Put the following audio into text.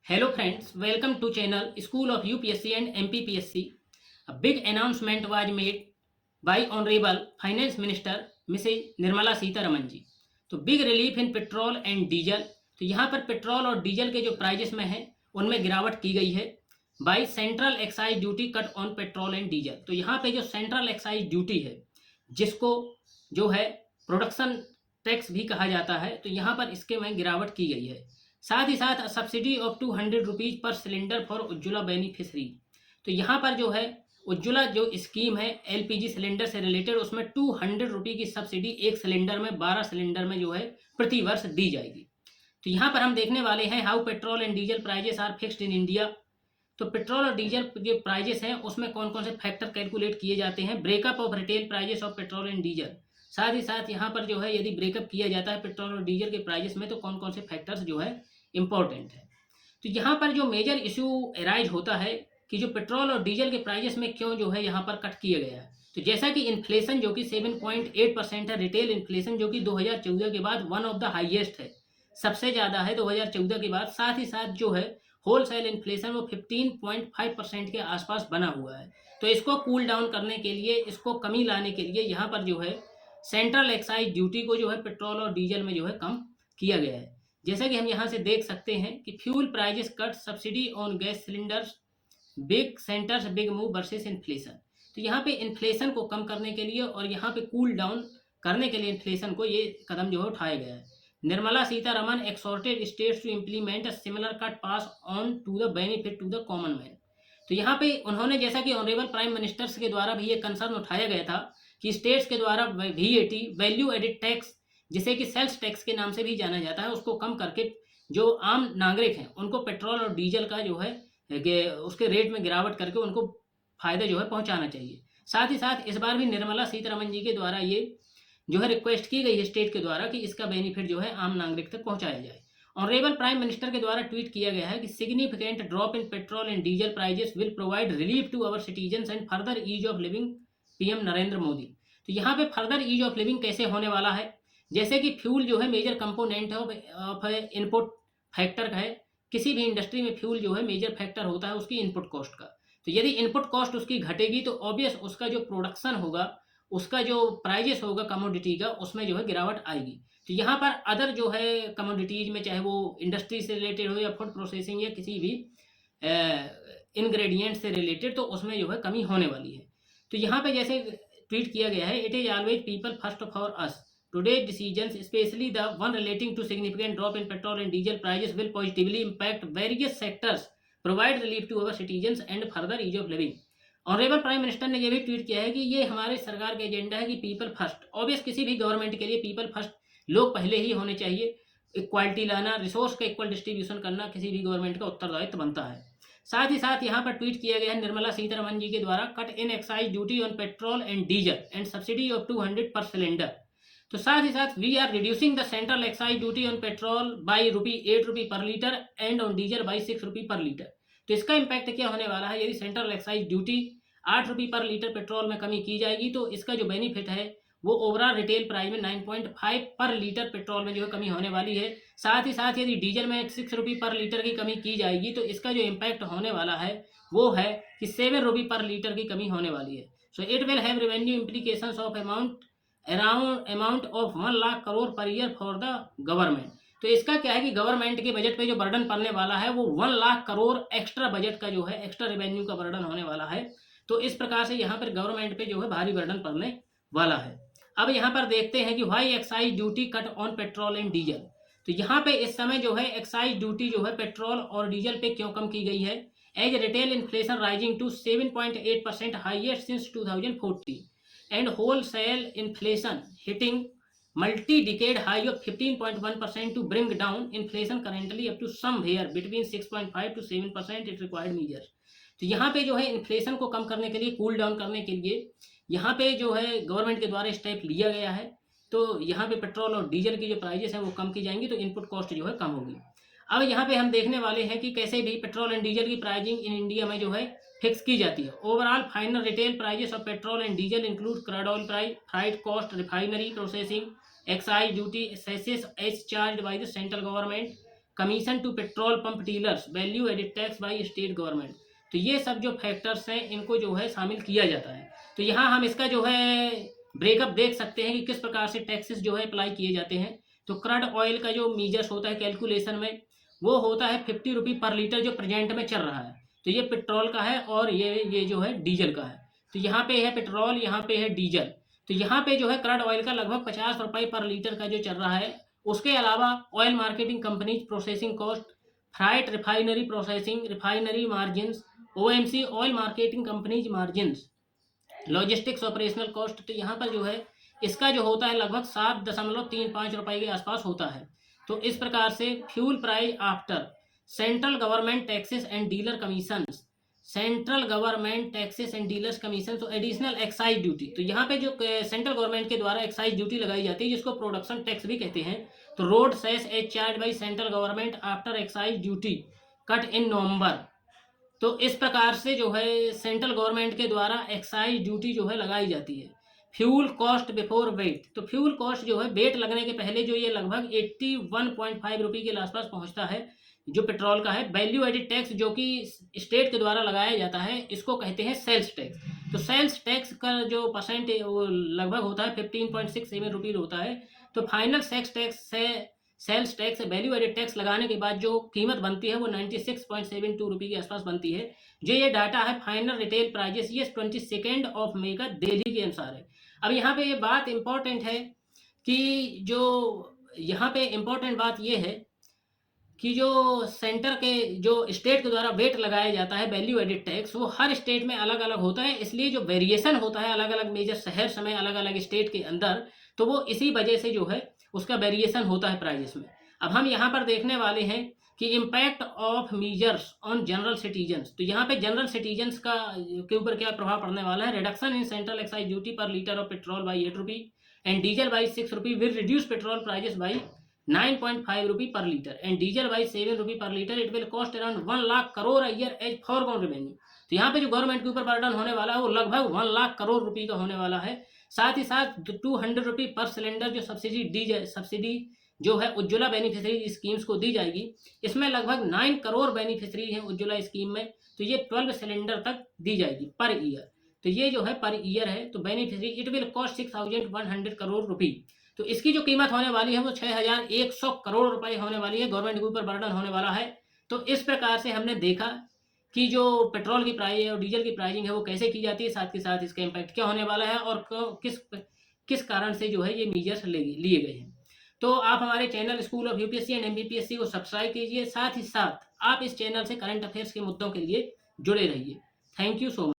Hello friends, welcome to channel School of UPSC and MPPSC. A big announcement was made by Honorable Finance Minister Mrs. Nirmala Sitharaman जी. तो big relief in petrol and diesel. तो यहाँ पर petrol और diesel के जो prices में हैं उनमें गिरावट की गई है by central excise duty cut on petrol and diesel. तो यहाँ पे जो सेंट्रल एक्साइज ड्यूटी है जिसको जो है प्रोडक्शन टैक्स भी कहा जाता है, तो यहाँ पर इसके में गिरावट की गई है. साथ ही साथ सब्सिडी ऑफ 200 रुपीज़ पर सिलेंडर फॉर उज्ज्वला बेनिफिशरी. तो यहाँ पर जो है उज्ज्वला जो स्कीम है एलपीजी सिलेंडर से रिलेटेड, उसमें 200 रुपये की सब्सिडी एक सिलेंडर में 12 सिलेंडर में जो है प्रति वर्ष दी जाएगी. तो यहाँ पर हम देखने वाले हैं how petrol and diesel prices are fixed in India. तो पेट्रोल और डीजल जो प्राइजेस हैं उसमें कौन कौन से फैक्टर कैलकुलेट किए जाते हैं. Breakup of retail prices of petrol and diesel. साथ ही साथ यहाँ पर जो है यदि ब्रेकअप किया जाता है पेट्रोल और डीजल के प्राइजेस में तो कौन कौन से फैक्टर्स जो है इम्पोर्टेंट है. तो यहाँ पर जो मेजर इशू अराइज होता है कि जो पेट्रोल और डीजल के प्राइजेस में क्यों जो है यहाँ पर कट किया गया है. तो जैसा कि इन्फ्लेशन जो कि 7.8% है, रिटेल इन्फ्लेशन जो कि 2014 के बाद वन ऑफ द हाईएस्ट है, सबसे ज़्यादा है 2014 के बाद. साथ ही साथ जो है होल सेल इन्फ्लेशन वो 15.5% के आसपास बना हुआ है. तो इसको कूल डाउन करने के लिए, इसको कमी लाने के लिए यहाँ पर जो है सेंट्रल एक्साइज ड्यूटी को जो है पेट्रोल और डीजल में जो है कम किया गया है. जैसा कि हम यहाँ से देख सकते हैं कि fuel prices cut, subsidy on gas cylinders, big centres big move versus inflation. तो यहाँ पे इन्फ्लेशन को कम करने के लिए और यहाँ पे कूल डाउन करने के लिए इन्फ्लेशन को ये कदम जो है उठाया गया है. Nirmala Sitharaman exhorted states to implement a similar cut pass on to the benefit to the common man. तो यहाँ पे उन्होंने, जैसा कि ऑनरेबल प्राइम मिनिस्टर्स के द्वारा भी ये कंसर्न उठाया गया था कि स्टेट्स के द्वारा VAT वैल्यू एडिड टैक्स, जिसे कि सेल्स टैक्स के नाम से भी जाना जाता है, उसको कम करके जो आम नागरिक हैं उनको पेट्रोल और डीजल का जो है उसके रेट में गिरावट करके उनको फ़ायदा जो है पहुंचाना चाहिए. साथ ही साथ इस बार भी निर्मला सीतारमन जी के द्वारा ये जो है रिक्वेस्ट की गई है स्टेट के द्वारा कि इसका बेनिफिट जो है आम नागरिक तक पहुंचाया जाए. ऑनरेबल प्राइम मिनिस्टर के द्वारा ट्वीट किया गया है कि significant drop in petrol and diesel prices will provide relief to our citizens and further ease of living. PM Narendra Modi. तो यहाँ पे फर्दर ईज ऑफ लिविंग कैसे होने वाला है, जैसे कि फ्यूल जो है major component of input factor है. किसी भी इंडस्ट्री में फ्यूल जो है मेजर फैक्टर होता है उसकी इनपुट कॉस्ट का. तो यदि इनपुट कॉस्ट उसकी घटेगी तो ऑब्वियस उसका जो प्रोडक्शन होगा, उसका जो प्राइजेस होगा कमोडिटी का, उसमें जो है गिरावट आएगी. तो यहाँ पर अदर जो है कमोडिटीज में, चाहे वो इंडस्ट्री से रिलेटेड हो या फूड प्रोसेसिंग या किसी भी इंग्रेडिएंट से रिलेटेड, तो उसमें जो है कमी होने वाली है. तो यहाँ पे जैसे ट्वीट किया गया है, it is always people first for us. Today's decisions, especially the one relating to significant drop in petrol and diesel prices, will positively impact various sectors, provide relief to our citizens and further ease of living. Honourable prime minister ने यह भी tweet किया है कि ये हमारे सरकार का एजेंडा है कि पीपल फर्स्ट. ऑब्वियस किसी भी गवर्नमेंट के लिए पीपल फर्स्ट, लोग पहले ही होने चाहिए. इक्वालिटी लाना, रिसोर्स का इक्वल डिस्ट्रीब्यूशन करना किसी भी गवर्नमेंट का उत्तरदायित्व बनता है. साथ ही साथ यहाँ पर ट्वीट किया गया है निर्मला सीतारमन जी के द्वारा, cut in excise duty on petrol and diesel and subsidy of 200 per cylinder. तो साथ ही साथ we are reducing the central excise duty on petrol by ₹8 per litre and on diesel by ₹6 per litre. तो इसका impact क्या होने वाला है, यदि central excise duty ₹8 per litre petrol में कमी की जाएगी तो इसका जो बेनिफिट है वो ओवरऑल रिटेल प्राइस में 9.5 पर लीटर पेट्रोल में जो है कमी होने वाली है. साथ ही साथ यदि डीजल में ₹6 पर लीटर की कमी की जाएगी तो इसका जो इम्पैक्ट होने वाला है वो है कि ₹7 पर लीटर की कमी होने वाली है. So it will have revenue implications of amount of 1 lakh crore per year for the government. तो इसका क्या है कि गवर्नमेंट के बजट पे जो बर्डन पड़ने वाला है वो 1 लाख करोड़ एक्स्ट्रा बजट का जो है एक्स्ट्रा रेवेन्यू का बर्डन होने वाला है. तो इस प्रकार से यहाँ पर गवर्नमेंट पे जो है भारी बर्डन पड़ने वाला है. अब यहाँ पर देखते हैं कि why excise duty cut on petrol and diesel. तो यहाँ पे इस समय जो है एक्साइज ड्यूटी जो है पेट्रोल और डीजल पे क्यों कम की गई है, as retail inflation rising to 7.8% highest since 2014 and wholesale inflation hitting multi-decade high of 15.1% to bring down inflation currently up to somewhere between 6.5 to 7% it required measures. तो यहाँ पे जो है इन्फ्लेशन को कम करने के लिए, कूल डाउन करने के लिए यहाँ पे जो है गवर्नमेंट के द्वारा स्टेप लिया गया है. तो यहाँ पे पेट्रोल और डीजल की जो प्राइजेस हैं वो कम की जाएंगी तो इनपुट कॉस्ट जो है कम होगी. अब यहाँ पे हम देखने वाले हैं कि कैसे भी पेट्रोल एंड डीजल की प्राइसिंग इन इंडिया में जो है फिक्स की जाती है. Overall final retail prices of petrol and diesel include crude oil price, freight cost, refinery processing, excise duty, cesses as charge by the central government, commission to petrol pump dealers, value added tax by state government. तो ये सब जो factors हैं इनको जो है शामिल किया जाता है। तो यहाँ हम इसका जो है ब्रेकअप देख सकते हैं कि किस प्रकार से टैक्सेस जो है अप्लाई किए जाते हैं। तो क्रड ऑयल का जो मीजर्स होता है कैलकुलेशन में, वो होता है 50 रुपी पर लीटर जो प्रेजेंट में चल रहा है। तो ये पेट्रोल का है और ये जो है डीजल का है। तो यहाँ पे है पेट्रोल, यहाँ पे है डीजल। तो यहाँ पे जो है क्रड ऑयल का लगभग 50 रुपये पर लीटर का जो चल रहा है। उसके अलावा oil marketing companies processing cost, freight refinery processing, refinery margins, OMC oil marketing companies margins, logistics operational cost. तो यहाँ पर जो है इसका जो होता है लगभग 7.35 रुपये के आसपास होता है। तो इस प्रकार से fuel price after central government taxes and dealer commission, central government taxes and dealers commission, तो एडिशनल एक्साइज ड्यूटी। तो यहाँ पे जो सेंट्रल गवर्नमेंट के द्वारा एक्साइज ड्यूटी लगाई जाती है जिसको प्रोडक्शन टैक्स भी कहते हैं। तो road cess as charge by central government after excise duty cut in November. तो इस प्रकार से जो है सेंट्रल गवर्नमेंट के द्वारा एक्साइज ड्यूटी जो है लगाई जाती है। फ्यूल कॉस्ट बिफोर वेट, तो फ्यूल कॉस्ट जो है वेट लगने के पहले जो ये लगभग 81.5 रुपये के आसपास पहुंचता है जो पेट्रोल का है। वैल्यू एडिड टैक्स जो कि स्टेट के द्वारा लगाया जाता है इसको कहते हैं सेल्स टैक्स। तो सेल्स टैक्स का जो परसेंट वो लगभग होता है 15.67 रुपये होता है। तो फाइनल सेक्स टैक्स से sales tax value added tax लगाने के बाद जो कीमत बनती है वो 96.72 रुपये के आसपास बनती है। जो ये डाटा है फाइनल रिटेल प्राइजेस, ये 22 ऑफ मई का दिल्ली के अनुसार है। अब यहाँ पे ये बात इम्पोर्टेंट है कि जो यहाँ पे इम्पोर्टेंट बात ये है कि जो सेंटर के जो स्टेट के द्वारा वेट लगाया जाता है वैल्यू एडिड टैक्स, वो हर स्टेट में अलग अलग होता है। इसलिए जो वेरिएशन होता है अलग अलग मेजर शहर समय अलग अलग स्टेट के अंदर, तो वो इसी वजह से जो है उसका वेरिएशन होता है प्राइजेस में। अब हम यहाँ पर देखने वाले हैं कि impact of measures on general citizens. तो यहाँ पे जनरल सिटीजन्स का के ऊपर क्या प्रभाव पड़ने वाला है। Reduction in central excise duty per litre of petrol by 8 rupee and diesel by 6 rupee will reduce petrol prices by 9.5 rupee per litre and diesel by 7 rupee per litre. It will cost around 1 lakh crore a year as foregone revenue. तो यहाँ पे जो government के ऊपर burden होने वाला है वो लगभग 1 लाख करोड़ रुपए का होने वाला है। साथ ही साथ 200 रुपी पर सिलेंडर जो सब्सिडी जो है उज्ज्वला बेनिफिशरी स्कीम्स को दी जाएगी, इसमें लगभग 9 करोड़ बेनिफिशरी हैं उज्ज्वला स्कीम में। तो ये 12 सिलेंडर तक दी जाएगी पर ईयर। तो ये जो है पर ईयर है। तो beneficiary it will cost 6100 crore rupee. तो इसकी जो कीमत होने वाली है वो 6100 करोड़ रुपए होने वाली है, गवर्नमेंट के ऊपर बर्डन होने वाला है। तो इस प्रकार से हमने देखा कि जो पेट्रोल की प्राइस है और डीजल की प्राइसिंग है वो कैसे की जाती है, साथ के साथ इसका इम्पैक्ट क्या होने वाला है और किस कारण से जो है ये मीजर्स लिए गए हैं। तो आप हमारे channel school of UPSC and MPPSC को सब्सक्राइब कीजिए। साथ ही साथ आप इस चैनल से करंट अफेयर्स के मुद्दों के लिए जुड़े रहिए। Thank you so much.